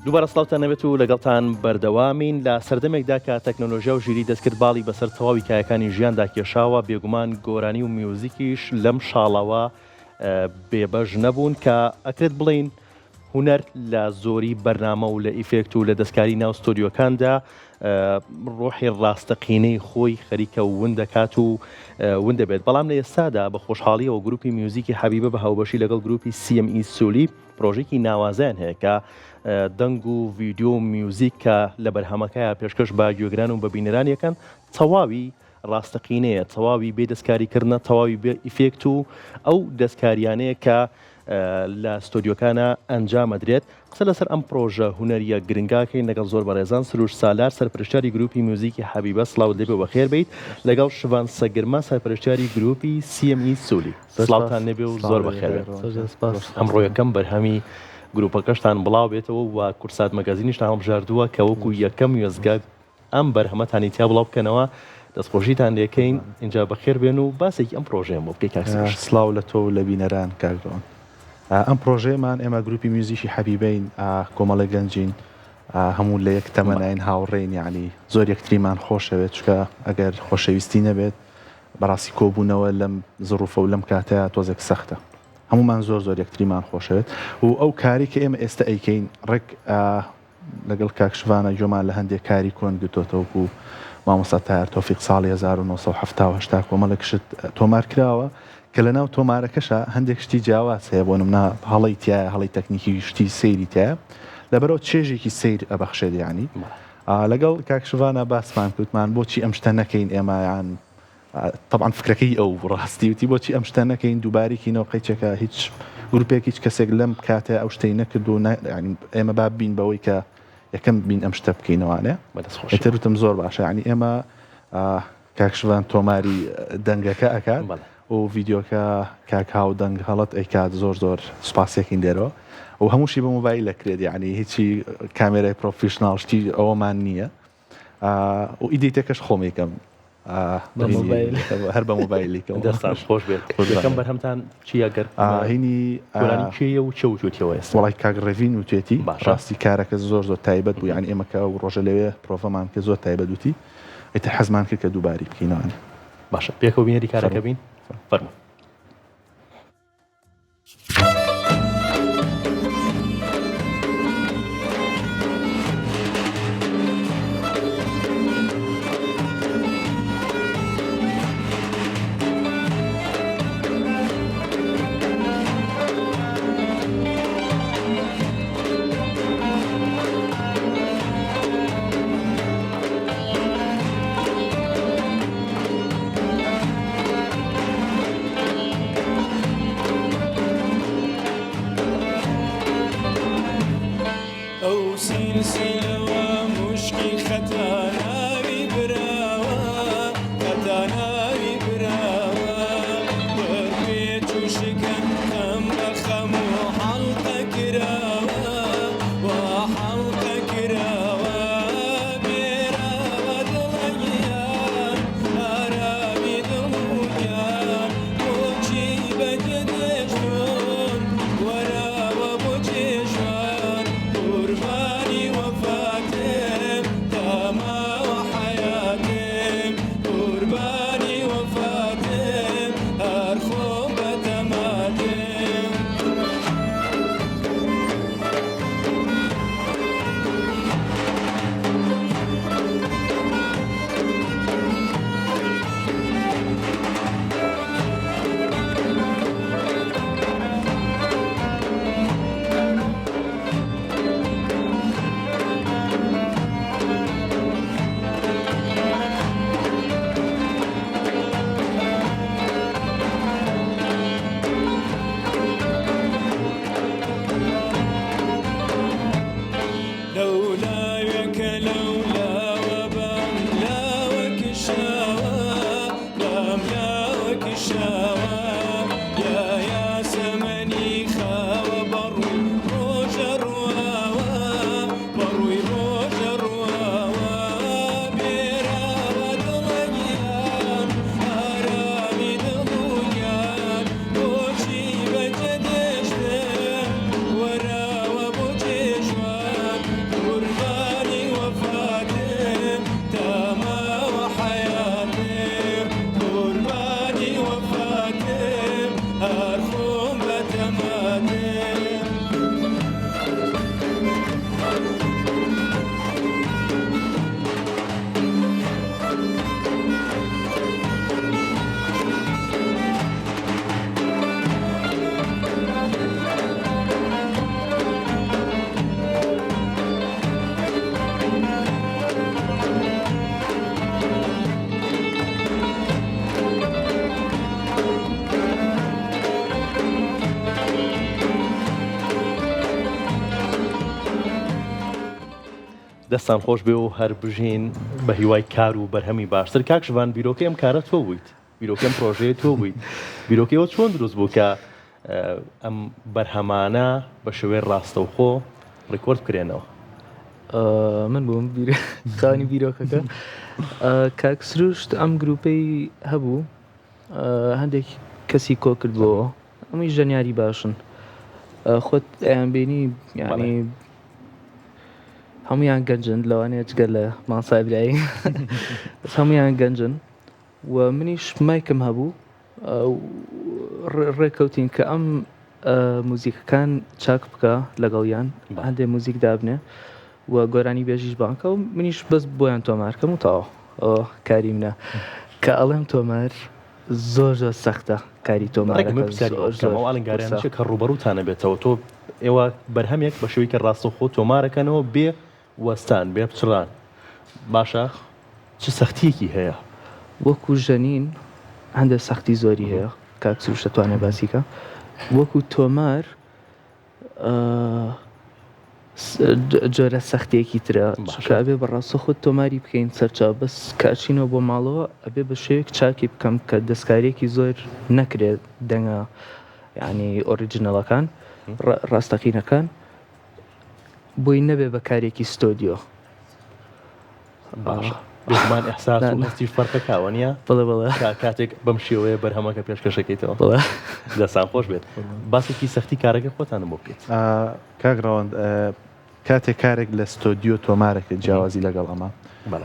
دووبارە سڵاوتان نەبێت و لەگەڵتان بەردەوامین لە سەردەمێکدا کە تەکنۆلۆژیا و ژیری دەستکرد باڵی بەسەر تەواوی کایەکانی ژیاندا کێشاوە بێگومان گۆرانی و میوزیکیش لەم شاڵەوە بێبەش نەبوون کە ئەکرێت بڵین هونەر لە زۆری بەرنامە و لە ئیفێکت و لە دەستکاری ناو ستۆدیۆکاندا ڕۆحی ڕاستەقینەی خۆی خەریکە و ون دەکات و ون دەبێت. بەڵام لە ئێستادا بە خۆشحاڵیەوە گروپی میوزیکی حەبیبە بە هاوبەشی لەگەڵ گروپی CME سولی پرۆژێکی ناوازیان هەیە کە دەنگ و ڤیدیۆ و میوزیک کە لە بەرهەمەکەیە پێشکەش بە گوێگران و بە بینەرانیەکەن تەواوی ڕاستەقینەیە، تەواوی بێ دەستکاریکردنە، تەواوی بێ ئیفێکت و ئەو دەستکاریانەیە کە لە ستۆدیۆکانە ئەنجامەدرێت. قسە لەسەر ئەم پرۆژە هونەریە گرنگاکەین لەگەڵ زۆر بەڕێزان سروش سالار سەرپرشتیاری گروپی میوزیکی حەبیبە سڵاوت لێبێ بەخێر بیت، لەگەڵ شوان سەگرمە سەرپرشتیاری گروپی CME سولی سڵاوتان نێبێ و زۆر بەخێر بێت. ئەمڕۆ یەکەم بەرهەمی گروپەکەشتان بڵاو بێتەوە و کورسات مەگازینیشتان هەڵبژاردووە کە وەکو یەکەم وێزگا ئەم بەرهەمەتانی تیا بڵاو بکەنەوە. دەستخۆشیتان لێکەین، اینجا بەخێر بێن و باسێکی ئەم پرۆژەیە بۆ بکەی کاکسەش. سڵاو لە تۆ لە بینەران کاکڕۆن. ئەم پرۆژەیەمان ئێمە گروپی میوزیکی حەبیبەین کۆمەڵە گەنجین هەموو لە یەک تەمەنین هاوڕێین، یعنی زۆر یەکتریمان خۆشەوێت چکە ئەگەر خۆشەویستی نەبێت بەڕاستی کۆبوونەوە لەم زڕوفە و لەم کاتەیە تۆزێک سەختە. هەمومان زۆر یەکتریمان خۆشەوێت و ئەو کاری کە ئێمە ئێستا ئەیکەین ڕێک لەگەڵ کاکشوانە جۆمان لە هەندێک کاری کۆن گرتوتەوە و مامۆستا تایار تۆفیق ساڵی 1970 کۆمەڵە کشت تۆمار کراوە کە لە ناو تۆمارەکەشە هەندێک شتی جیاواز هەیە بۆ نمونە هەڵی تایە، هەڵی تەکنیکی شتی سەیری تایە لەبەرەوە چێژێکی سەیر ئەبەخشێت. یعنی لەگەڵ کاکشوانە باسمان کوتمان بۆچی ئەم شتە نەکەین ئێمە یان طبعا فکرەکەی ئەو ڕاستی وتی بۆچی ئەم شتە نەکەین دووبارێکینەوە قەیچەکە هیچ گروپێک هیچ کەسێک لەم کاتە ئەو شتەی نەکرد و ئێمە با بین بەوەی کە یەکەم بین ئەم شتە بکەینەوەنێ ئەتەروتم زۆر باشە. ینی ئێمە کاکشوان تۆماری دەنگەکە ئەکات و ڤیددیۆکە کاکاو دەنگ هەڵت ئەیکات زۆر سوپاسێکین دێرەوە و هەمووشی بە مۆبایل لەکرێت، یعنی هیچی کامێرای پرۆفیشناڵ شتی ئەوەمان نییە و ئیدیتەکەش خۆمێکم هەر بە مۆبایلیکەوە دەستان خۆش بێت. یەکەم بەرهەمتان چیەگەر هینی کێیە و چەوتێتەوە ئێستا وڵی کاک ڕێڤین وتێتی ڕاستی کارەکە زۆر تایبەت بوو، یعنی ئێمەکە و ڕۆژە لەوێ پرۆڤەمان کە زۆر تایبەت وتی ئیتر حەزمان کرد کە دووباری بکەینەوە. باشە پێکەوە بینەری کارەکە بین فەرموو. دەستان خۆش بێ و هەر بژین بە هیوای کار و بەرهەمی باشتر. کاکشوان بیرۆکەی ئەم کارە تۆ بوویت، بیرۆکەم پرۆژەیە تۆ بوویت، بیرۆکەوە چۆن دروست بوو کە ئەم بەرهەمانە بە شێوەیە ڕاستەوخۆ ڕێکۆرد بکرێنەوە؟ من بووم خانی بیرۆکەکە. کاک سروشت ئەم گروپەی هەبوو، هەندێک کەسی کۆ کردبەوە، ئەمەی ژەنیاری باشن، خۆت ئەیان بینی یعنی هەمویان گەنجن، لەوانەیە جگە لە ماسابرایی بەس هەمویان گەنجن و منیش مایکم هەبوو، ڕێکەوتین کە ئەم موزیکەکان چاک بکە لەگەڵیان، هەندێک موزیک دابنێ و گۆرانی بێژیش بانکە و منیش بەس بۆیان تۆمارکەم و تاوە کاری منە کە ئەڵێم تۆمار زۆر زۆر سەختە کاری تۆمارەکەمەوەڵنگاریانە کە ڕوبەڕوتانە بێتەوە. تۆ ئێوە بەرهەمێک بە شێوەی کە ڕاستەوخۆ تۆمارەکەنەوە بێ وەستان بێ بچڕان، باشە چ سەختیەکی هەیە؟ وەکو ژەنین هەندێک سەختی زۆری هەیە، کاک سروش دەتوانێت باسیکە. وەکو تۆمار جۆرە سەختیەکی ترە، چونکە ئەبێ بەڕاستە خۆت تۆماری بکەین سەرچاو، بەس کاچینەوە بۆ ماڵەوە ئەبێ بە شێوێک چاکی بکەم کە دەستکارێکی زۆر نەکرێت دەنگە یعنی ئۆریجینەڵەکان ڕاستەقینەکان بۆی نەبێ بە کارێکی ستۆدیۆ. بێگومان ئەحساس و هەستیش فەرقەکاوە نییە؟ بڵێ کاتێک بەم شێوەیە بەرهەمەکە پێشکەشەکەیتەوە دەستان خۆش بێت. باسێکی سەختی کارەکە خۆتانە بۆ بکەیت. کاگڕەوەند کاتێک کارێک لە ستۆدیۆ تۆمارەکە جیاوازی لەگەڵ ئەمە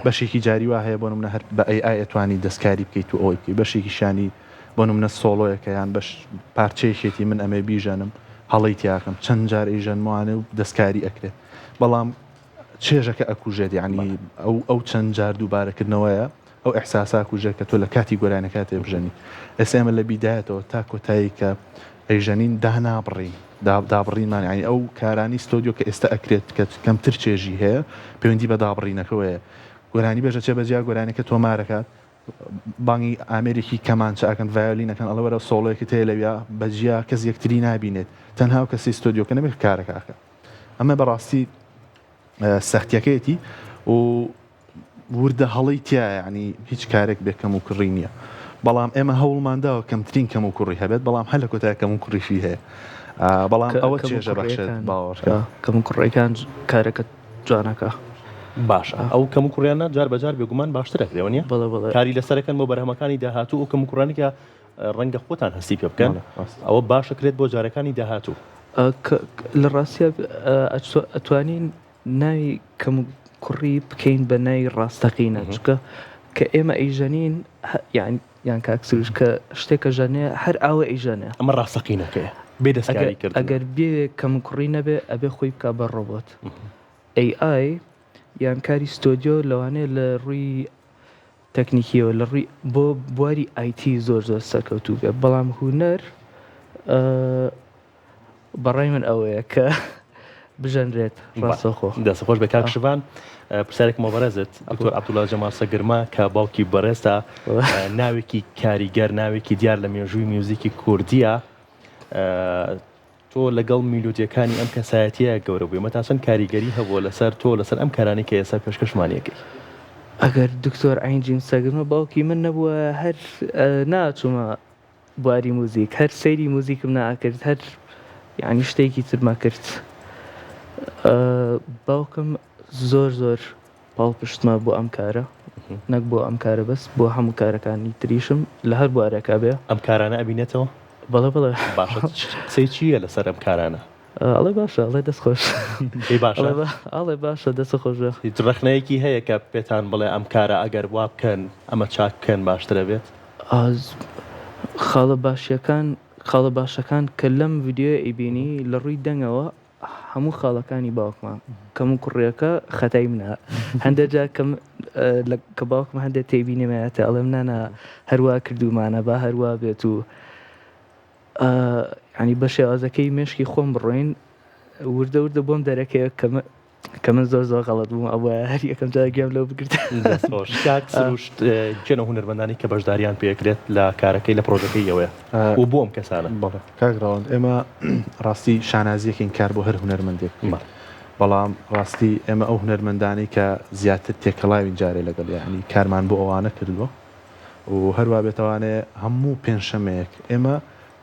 بەشێکی جاری وا هەیە بۆ نمونە هەر بە ئەی ئەتوانی دەستکاری بکەیت و ئەوی بکەیت، بەشێکی شانی بۆ نمونە سۆڵۆیەکە یان بەش پارچەیەکێتی من ئەمێ بیژەنم هەڵی تیاکەم چەند جار ئەیژەنموانە و دەستکاری ئەکرێت، بەڵام چێژەکە ئەکوژێت، یعنی ئەو چەند جار دووبارەکردنەوەیە ئەو ئەحساسا کوژێت کە تۆ لە کاتی گۆرانەکە تێ بژەنی. ئێستا ئێمە لە بیدایەتەوە تا کۆتایی کە ئەیژەنین دانابڕی دابڕینمان، یعنی ئەو کارانی ستۆدیۆ کە ئێستا ئەکرێت کە کەمتر چێژی هەیە پەیوەندی بە دابڕینەکەوەیە. گۆرانی بێژە چێ بەجیا گۆرانەکە تۆمارەکات بانگی ئامێرێکی کەمانچە ئەکەن ڤایۆلینەکەن ئەڵە وەرە سۆڵەیەکی تێ لەویا بەجیا کەس یەکتری نابینێت، تەنها کەسی ستۆدیۆکە نەبێت کارەکەکە. ئەمە بەڕاستی سەختیەکەیەتی و وردە هەڵی تیا، ینی هیچ کارێک بێ کەم و کوڕی نییە، بەڵام ئێمە هەوڵمانداوە کەمترین کەم و کوڕی هەبێت، بەڵام هەر لە کۆتای کەم و کوڕیشی هەیە، بەڵام ئەوە چێژە بەخشێت باوەڕکە کەم و کوڕەکان کارەکە جوانەکە. باشە ئەو کەم و کوڕیانە جار بەجار بێگومان باشترەکرێەوە نیە؟ کاری لەسەرەکەن بۆ بەرهەمەکانی داهاتوو و کەم و کوڕانێکە ڕەنگە خۆتان هەستی پێ بکەن، ئەوە باشەکرێت بۆ جارەکانی داهاتوو. لە ڕاستیە ئەتوانین ناوی کەم و کوڕی بکەین بە ناوی ڕاستەقینە، چکە کە ئێمە ئەیژەنین یان کاک سروش کە شتێکە ژەنێ هەر ئاوە ئەیژەنێ، ئەمە ڕاستەقینەکەیە بێ دەستکاری کرد. ئەگەر بێ کەم و کوڕی نەبێ ئەبێ خۆی بکە بە ڕۆبۆت. AI یان کاری ستۆدیۆ لەوانەیە لە ڕووی تەکنیکیەوە لە ڕووی بۆ بواری IT زۆر زۆر سەرکەوتوو بێ، بەڵام هونەر بەڕای من ئەوەیە کە بژەنرێت ڕاستەخۆ. دەستخۆش بە کاکشوان. پرسیارێک مۆبەرەزت دکتۆر عەبدوڵڵا جەمال سەگرما کە باوکی بەڕێزە ناوێکی کاریگەر ناوێکی دیار لە مێژووی میوزیکی کوردیە، تۆ لەگەڵ میلودیەکانی ئەم کەسایەتیە گەورە بووی، مەتاسن کاریگەری هەبووە لەسەر تۆ لەسەر ئەم کارانی کە ئێستا پێشکەشمانیەکەی. ئەگەر دکتۆر عینجین سەگرمە باوکی من نەبووە هەر ناچوومە بواری موزیک، هەر سەیری موزیکم ناکرد، هەر یعنی شتێکی ترما کرد. باوکم زۆر زۆر پاڵپشتمە بۆ ئەم کارە، نەک بۆ ئەم کارە بەس بۆ هەموو کارەکانی تریشم لە هەر بوارێکا بێ. ئەم کارانە ئەبینێتەوە؟ بەڵێ باشە. قسەی چییە لەسەر ئەم کارانە؟ ئەڵێ باشە، ئەڵێ دەستخۆش. ئەڵێ باشە دەستە خۆشە. هیچ ڕەخنەیەکی هەیە کە پێتان بڵێ ئەم کارە ئەگەر وا بکەن ئەمە چاک بکەن باشترە بێت؟ خاڵە باشەکان کە لەم ڤیدیۆ ئەیبینی لە ڕووی دەنگەوە هەموو خاڵەکانی باوکمان کەم و کوڕیەکە خەتای منە. هەندێک جا کە باوکم هەندێک تێبینێمەیەتە ئەڵێم نانە هەروە کردومانە با هەروە بێت و ینی بە شێوازەکەی مێشکی خۆم بڕۆین وردە وردە بۆم دەرەکەی کە من زۆر زۆر غەڵەت بووم، ئەوە هەر یەکەم جا گوێم لەو بگرت. کاک سروشت چێنە هونەرمەندانی کە بەشداریان پێکرێت لە کارەکەی لە پرۆژەکەی ئەوەیە و بۆ ئەم کەسانە؟ کاگڕاوند ئێمە ڕاستی شانازیەکەین کار بۆ هەر هونەرمەندێک بەڵام ڕاستی ئێمە ئەو هونەرمەندانی کە زیاتر تێکەڵاوین جارێ لەگەڵ یعنی کارمان بۆ ئەوانە کردووە و هەروە بێتوانێت هەموو پێنجشەمەیەک ئێمە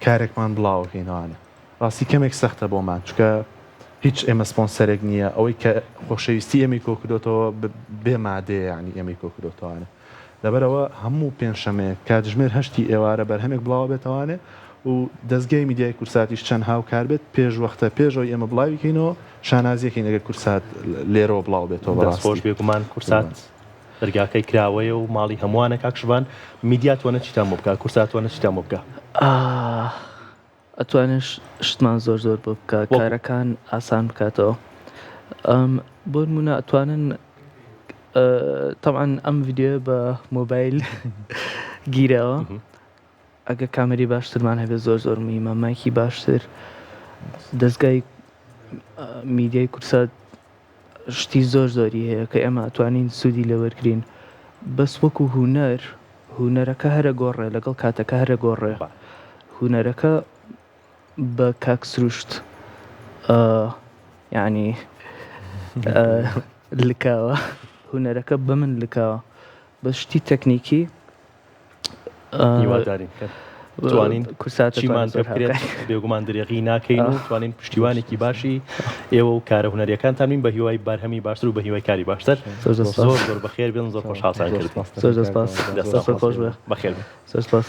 کارێکمان بڵاوکەینەوانە ڕاستی کەمێک سەختە بۆمان چکە هیچ ئێمە سپۆنسەرێک نییە ئەوەی کە خۆشەویستی ئەمی کۆکردۆتەوە بێ مادەیە ینی ئەمی کۆکردۆتەوانە لەبەرەوە هەموو پێنجشەمەیەک کاتژمێر هەشتی ئێوارە بەرهەمێک بڵاو بێتوانێت و دەستگای میدیای کورساتیش چەند هاوکار بێت پێش وەختە پێشەوەی ئێمە بڵاویکەینەوە شانازیەکەی نەگەر کورسات لێرەوە بڵاو بێتەوە خۆش بێگومان کورسات دەرگاکەی کراوەیە و ماڵی هەمووانە کاکشبان میدیاتوانە چیتان بۆ بکە کورساتوانە چیتان بۆ بکە ئەتوانش شتمان زۆر بۆ بکە کارەکان ئاسان بکاتەوە بۆ نمونە ئەتوانن طبعا ئەم ڤیدیۆ بە مۆبایل گیرەوە ئەگە کامەری باشترمان هەبێت زۆر موهیمە مایکی باشتر دەستگای میدیای کورسات شتی زۆری هەیە کە ئێمە ئەتوانین سوودی لەوەرگرین بەس وەکو هونەرەکە هەرە گۆڕێ لەگەڵ کاتەکە هەرە گۆڕێ هونەرەکە بە کاکسروشت یعنی لکاوە هونەرەکە بە من لکاوە بە شتی تەکنیکی هیوادارین توانین چیمان بکرێت بێگومان درێغی ناکەین و توانین پشتیوانێکی باشی ئێوە و کارە هونەریەکانتان بین بە هیوای بەرهەمی باشتر و بە هیوای کاری باشتر زۆر بەخێر بێن زۆر خۆشحاڵتان کرد زۆر دەسپاس بەخێر زۆر سپاس